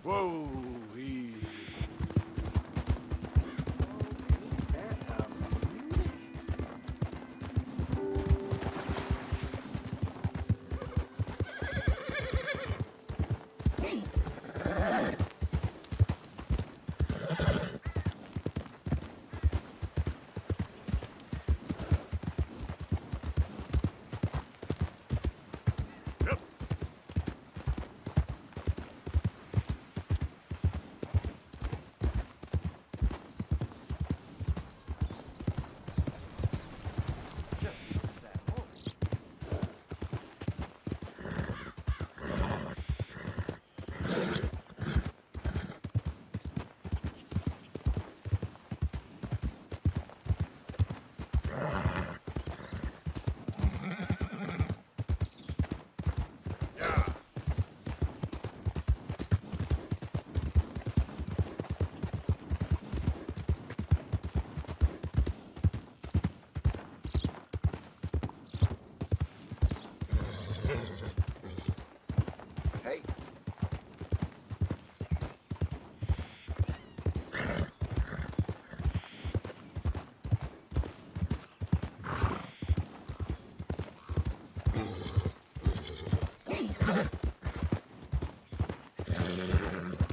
Whoa, easy.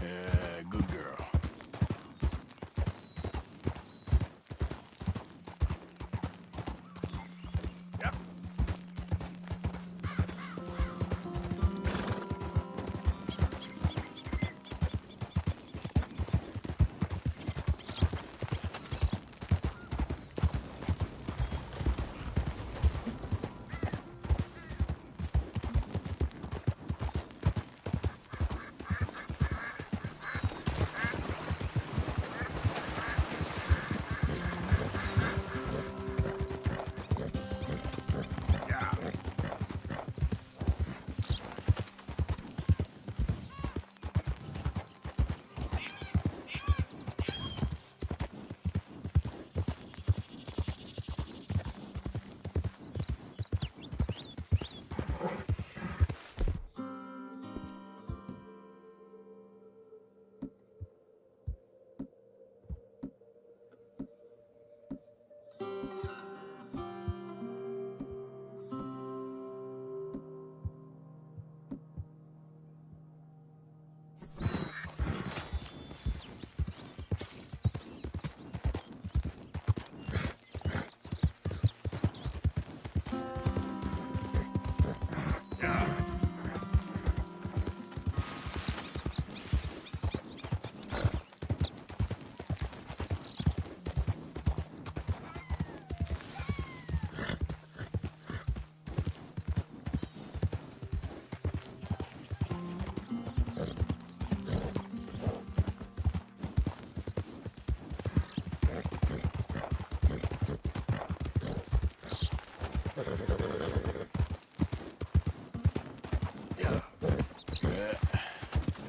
Yeah, good girl. Yep.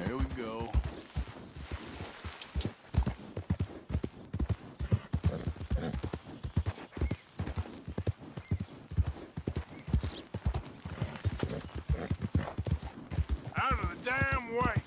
There we go. Out of the damn way.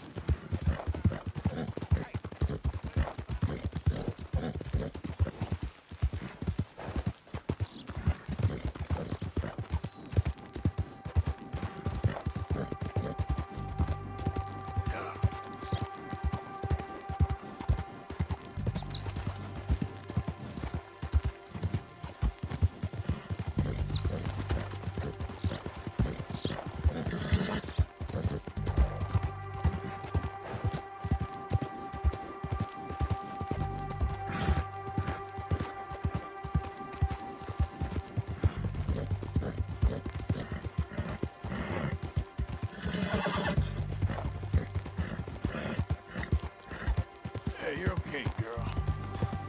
Hey, you're okay, girl.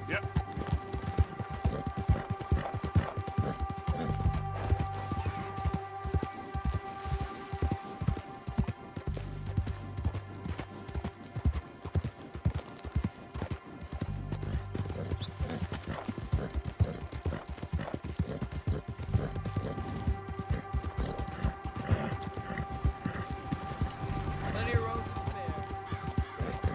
Yep. Plenty of room to spare.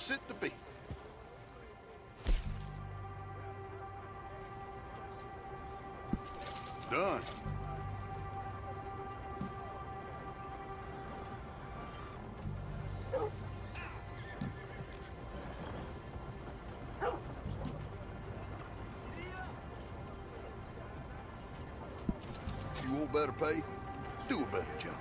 wants it to be. Done. You want better pay? Do a better job.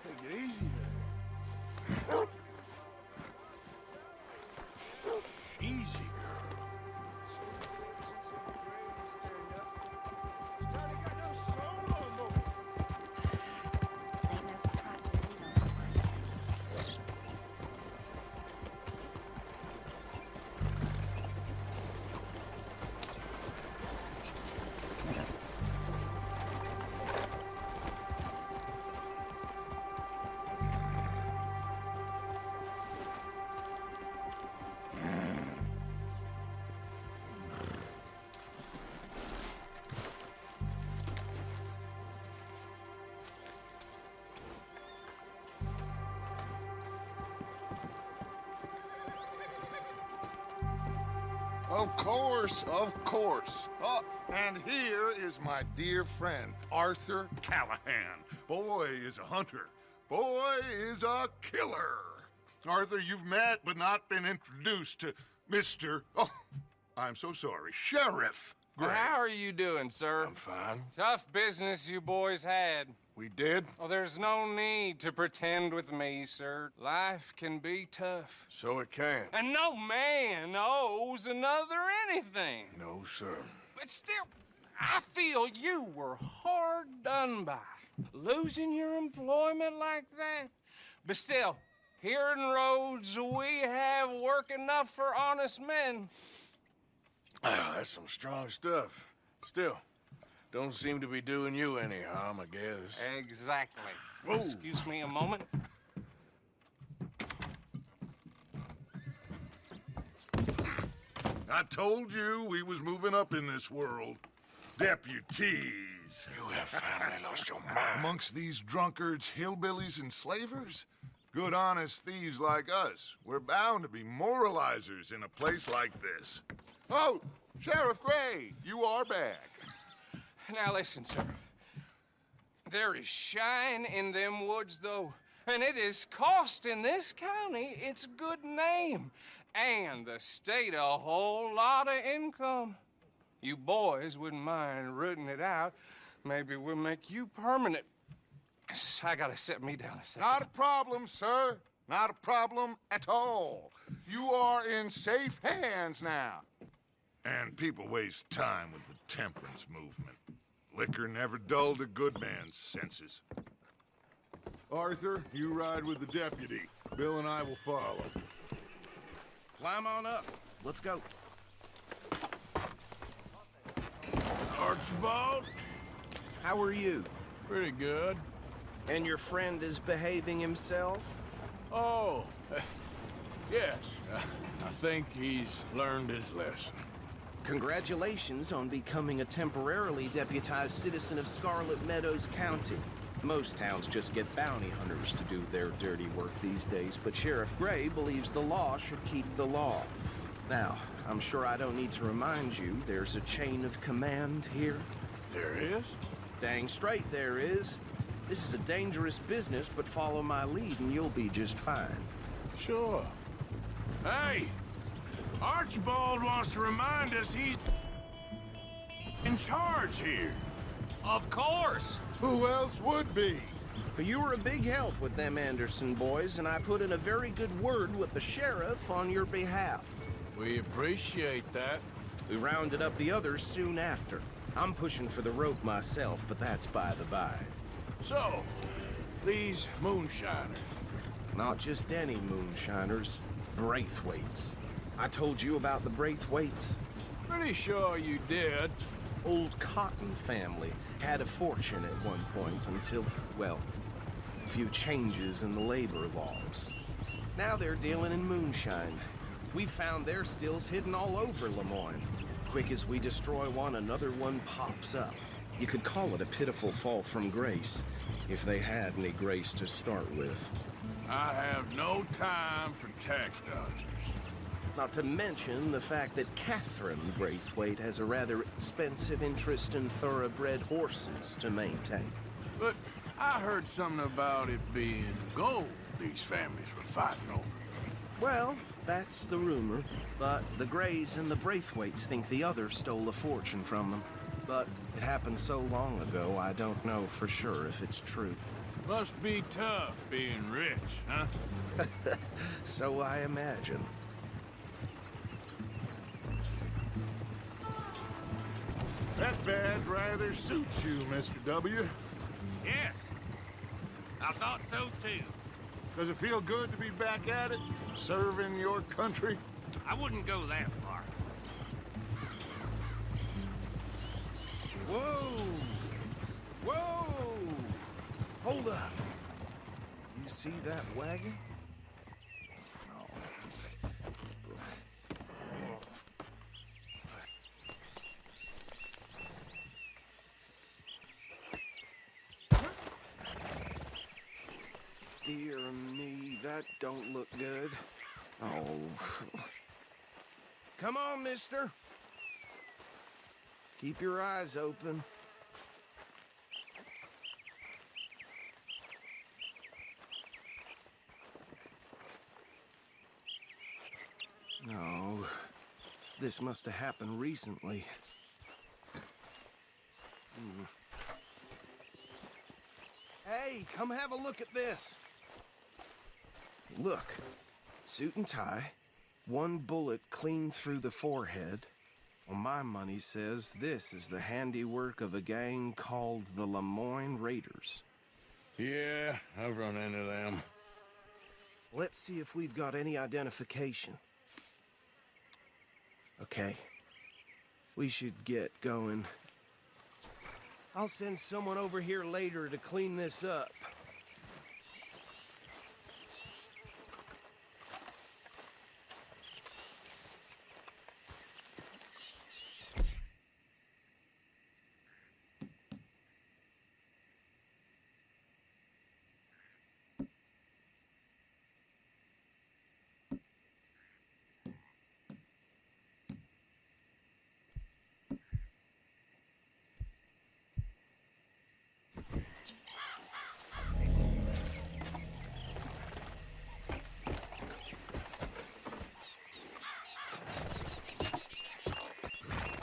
Take it easy there. Easy, girl. Of course, of course. Oh, and here is my dear friend, Arthur Callahan. Boy is a hunter. Boy is a killer. Arthur, you've met but not been introduced to Mr. Oh, I'm so sorry, Sheriff Gray. How are you doing, sir? I'm fine. Tough business you boys had. We did? Oh, there's no need to pretend with me, sir. Life can be tough. So it can. And no man owes another anything. No, sir. But still, I feel you were hard done by. Losing your employment like that. But still, here in Rhodes, we have work enough for honest men. Ah, that's some strong stuff. Still, don't seem to be doing you any harm, I guess. Exactly. Whoa. Excuse me a moment. I told you we was moving up in this world. Deputies. You have finally lost your mind. Amongst these drunkards, hillbillies, and slavers? Good, honest thieves like us. We're bound to be moralizers in a place like this. Oh, Sheriff Gray, you are back. Now listen, sir. There is shine in them woods, though, and it is costing this county its good name and the state a whole lot of income. You boys wouldn't mind rooting it out. Maybe we'll make you permanent. I gotta sit me down a second. Not a problem, sir. Not a problem at all. You are in safe hands now. And people waste time with the temperance movement. Liquor never dulled a good man's senses. Arthur, you ride with the deputy. Bill and I will follow. Climb on up. Let's go. Archibald? How are you? Pretty good. And your friend is behaving himself? Oh, yes. I think he's learned his lesson. Congratulations on becoming a temporarily deputized citizen of Scarlet Meadows County. Most towns just get bounty hunters to do their dirty work these days, but Sheriff Gray believes the law should keep the law. Now, I'm sure I don't need to remind you there's a chain of command here. There is? Dang straight there is. This is a dangerous business, but follow my lead and you'll be just fine. Sure. Hey! Archibald wants to remind us he's in charge here. Of course. Who else would be? But you were a big help with them Anderson boys, and I put in a very good word with the sheriff on your behalf. We appreciate that. We rounded up the others soon after. I'm pushing for the rope myself, but that's by the by. So, these moonshiners, Not just any moonshiners. Braithwaites. I told you about the Braithwaites? Pretty sure you did. Old Cotton family had a fortune at one point until, well, a few changes in the labor laws. Now they're dealing in moonshine. We found their stills hidden all over Lemoyne. Quick as we destroy one, another one pops up. You could call it a pitiful fall from grace, if they had any grace to start with. I have no time for tax dodgers. Not to mention the fact that Catherine Braithwaite has a rather expensive interest in thoroughbred horses to maintain. But I heard something about it being gold these families were fighting over. Well, that's the rumor, but the Greys and the Braithwaites think the other stole a fortune from them. But it happened so long ago, I don't know for sure if it's true. Must be tough being rich, huh? So I imagine. That badge rather suits you, Mr. W. Yes, I thought so too. Does it feel good to be back at it, serving your country? I wouldn't go that far. Whoa! Whoa! Hold up. You see that wagon? Dear me, that don't look good. Oh. Come on, mister. Keep your eyes open. No. This must have happened recently. Hey, come have a look at this. Look, suit and tie, one bullet clean through the forehead. Well, my money says this is the handiwork of a gang called the Lemoyne Raiders. Yeah, I've run into them. Let's see if we've got any identification. Okay. We should get going. I'll send someone over here later to clean this up.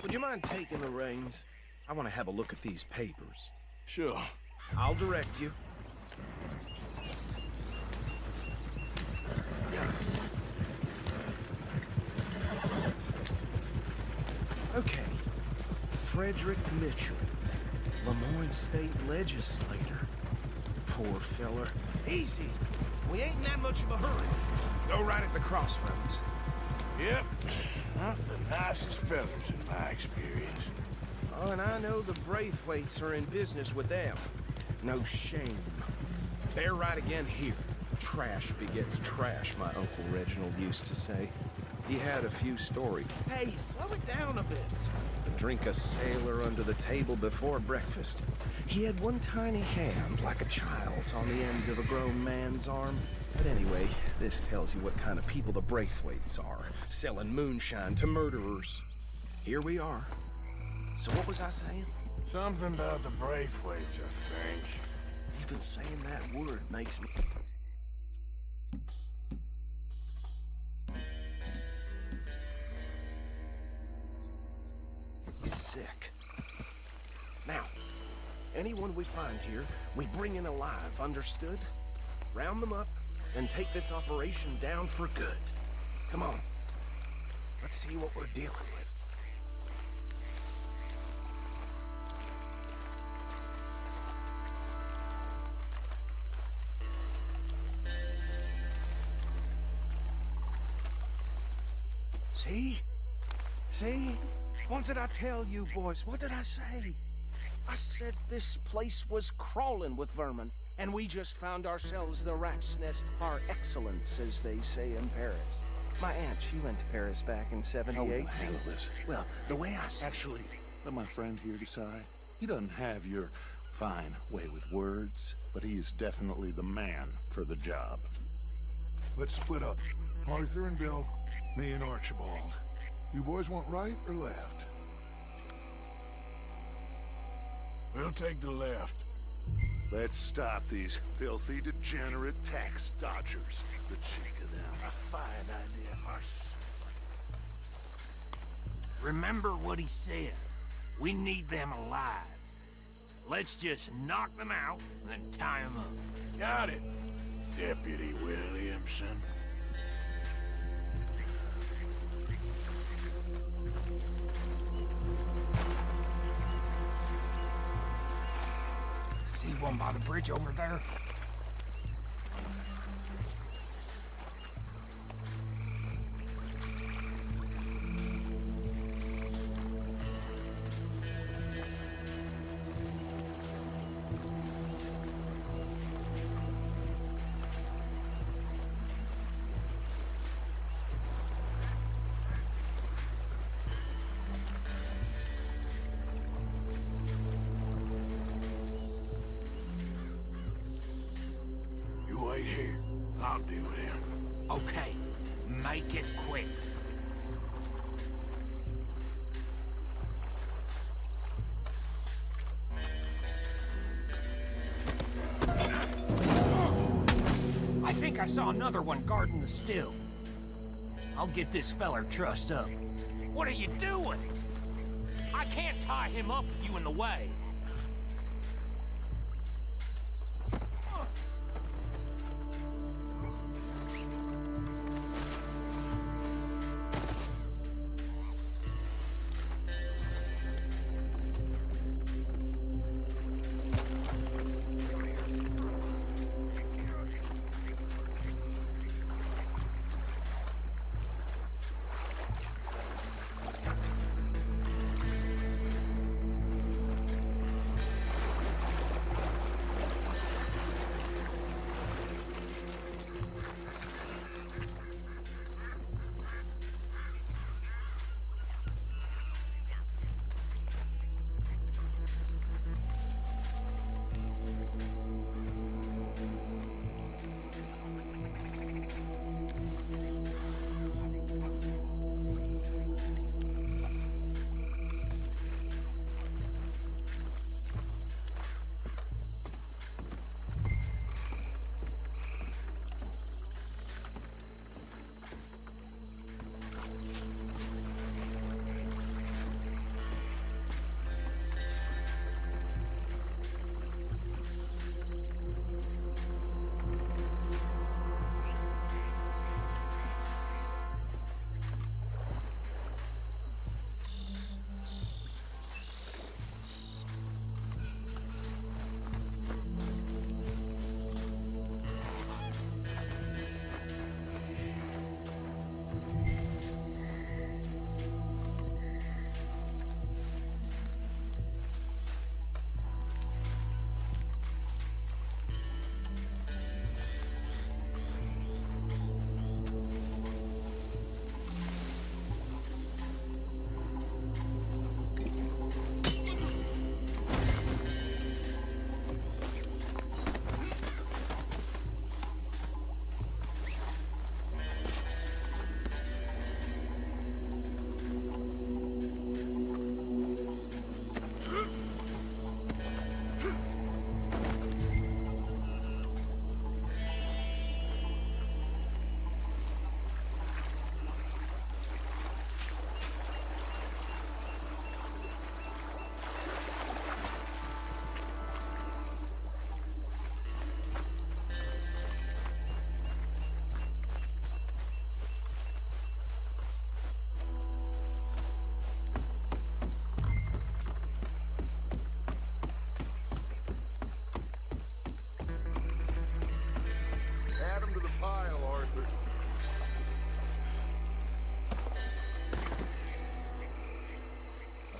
Would you mind taking the reins? I want to have a look at these papers. Sure. I'll direct you. Okay. Frederick Mitchell, Lemoyne State Legislator. Poor feller. Easy. We ain't in that much of a hurry. Go right at the crossroads. Yep. Not the nicest fellas in my experience. Oh, and I know the Braithwaites are in business with them. No shame. They're right again here. Trash begets trash, my Uncle Reginald used to say. He had a few stories. Hey, slow it down a bit. Drink a sailor under the table before breakfast. He had one tiny hand, like a child's, on the end of a grown man's arm. But anyway, this tells you what kind of people the Braithwaites are, selling moonshine to murderers. Here we are. So what was I saying? Something about the Braithwaites, I think. Even saying that word makes me... sick. Now, anyone we find here, we bring in alive, understood? Round them up, and take this operation down for good. Come on. Let's see what we're dealing with. See? See? What did I tell you, boys? What did I say? I said this place was crawling with vermin, and we just found ourselves the rat's nest par excellence, as they say in Paris. My aunt, she went to Paris back in '78. How will you handle this? Well, the way I see Actually, let my friend here decide. He doesn't have your fine way with words, but he is definitely the man for the job. Let's split up. Arthur and Bill, me and Archibald. You boys want right or left? We'll take the left. Let's stop these filthy, degenerate tax dodgers. The cheek of them. A fine idea, Arthur. Remember what he said. We need them alive. Let's just knock them out and then tie them up. Got it, Deputy Williamson. See one by the bridge over there? You wait here. I'll deal with him. Okay, make it quick. I think I saw another one guarding the still. I'll get this feller trussed up. What are you doing? I can't tie him up with you in the way.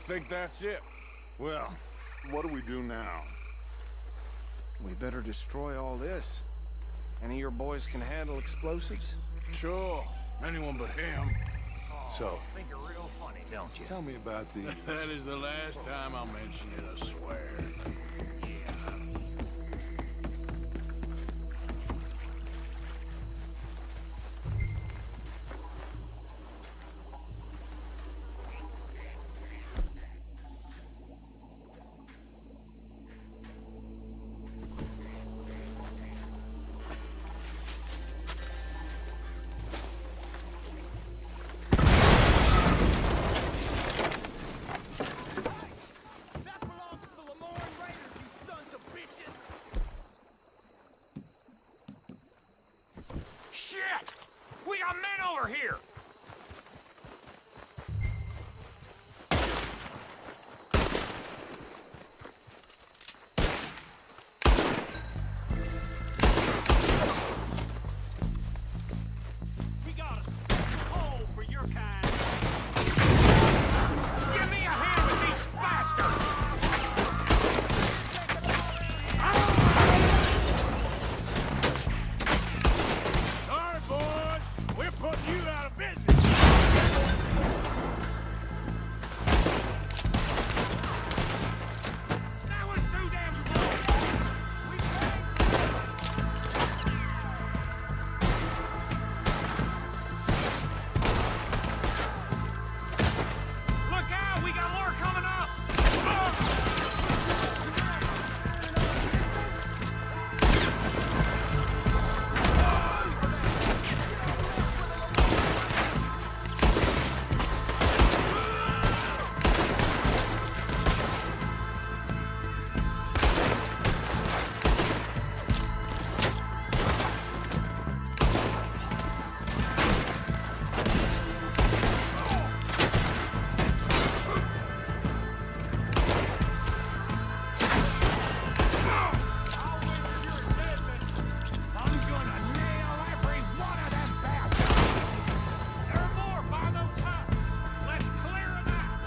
think that's it. Well, what do we do now? We better destroy all this. Any of your boys can handle explosives? Sure. Anyone but him. So, Think you're real funny, don't you? tell me about the... That is the last time I'll mention it, I swear. Shit! We got men over here! We got a hole for your kind. Give me a hand with these bastards! Sorry, boys. We're putting you out of business. That was too damn slow! Look out! We got more coming up! I'm gonna nail every one of them bastards! There are more by those huts! Let's clear them out!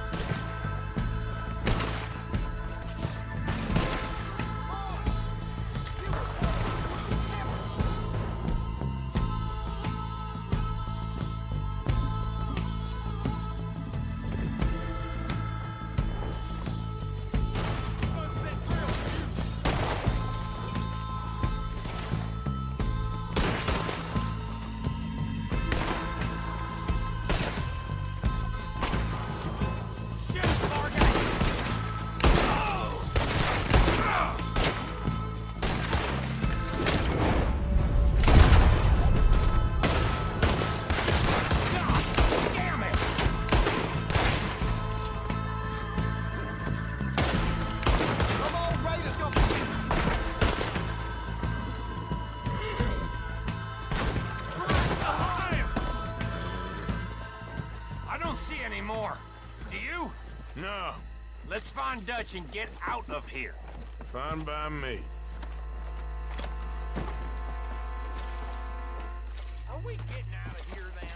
Shit, Morgan! God damn it! Come on, Raiders, go! I don't see any more. Do you? No. Let's find Dutch and get out of here. Fine by me. Are we getting out of here then?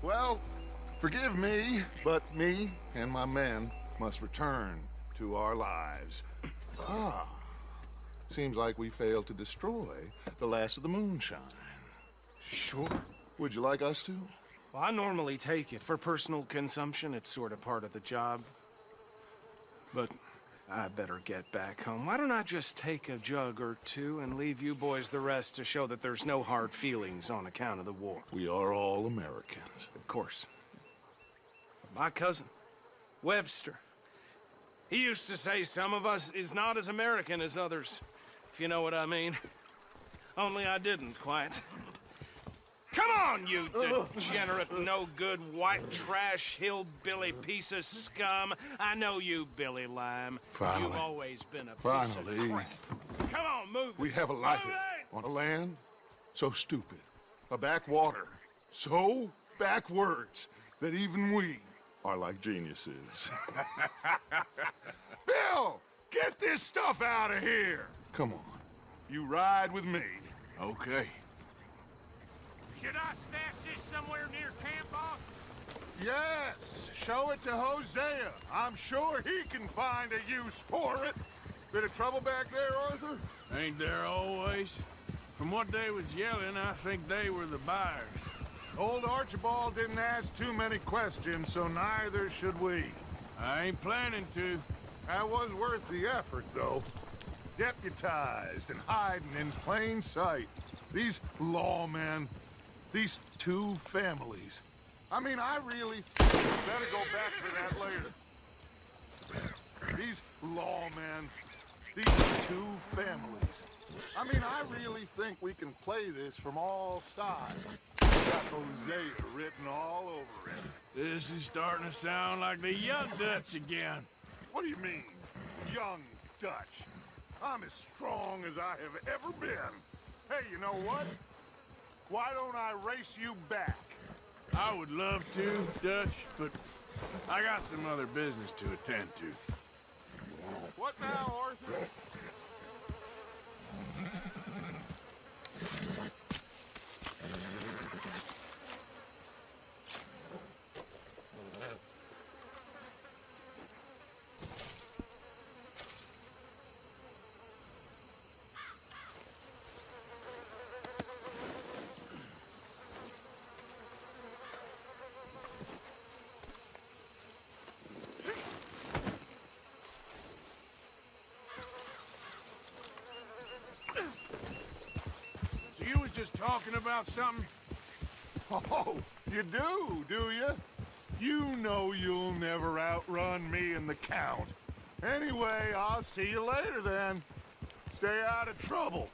Well, forgive me, but me and my men must return to our lives. Ah, seems like we failed to destroy the last of the moonshine. Sure. Would you like us to? Well, I normally take it. For personal consumption, it's sort of part of the job. But I better get back home. Why don't I just take a jug or two and leave you boys the rest to show that there's no hard feelings on account of the war? We are all Americans. Of course. My cousin, Webster, he used to say some of us is not as American as others, if you know what I mean. Only I didn't quite. Come on, you degenerate, no-good, white trash, hillbilly piece of scum. I know you, Billy Lime. Finally. You've always been a piece Finally. of crap. Come on, move We it. have a life Move it! on a land so stupid, a backwater so backwards that even we are like geniuses. Bill, get this stuff out of here. Come on, you ride with me. Okay. Should I stash this somewhere near camp, boss? Yes, show it to Hosea. I'm sure he can find a use for it. Bit of trouble back there, Arthur? Ain't there always? From what they was yelling, I think they were the buyers. Old Archibald didn't ask too many questions, so neither should we. I ain't planning to. That was worth the effort, though. Deputized and hiding in plain sight. These lawmen, these two families. I mean, I really better go back to that later. These lawmen, these two families. I mean, I really think we can play this from all sides. Got Hosea written all over it. This is starting to sound like the Young Dutch again. What do you mean, young Dutch? I'm as strong as I have ever been. Hey, you know what? Why don't I race you back? I would love to, Dutch, but I got some other business to attend to. What now, Arthur? So you was just talking about something? Oh, you do you? You know you'll never outrun me and the Count. Anyway, I'll see you later then. Stay out of trouble.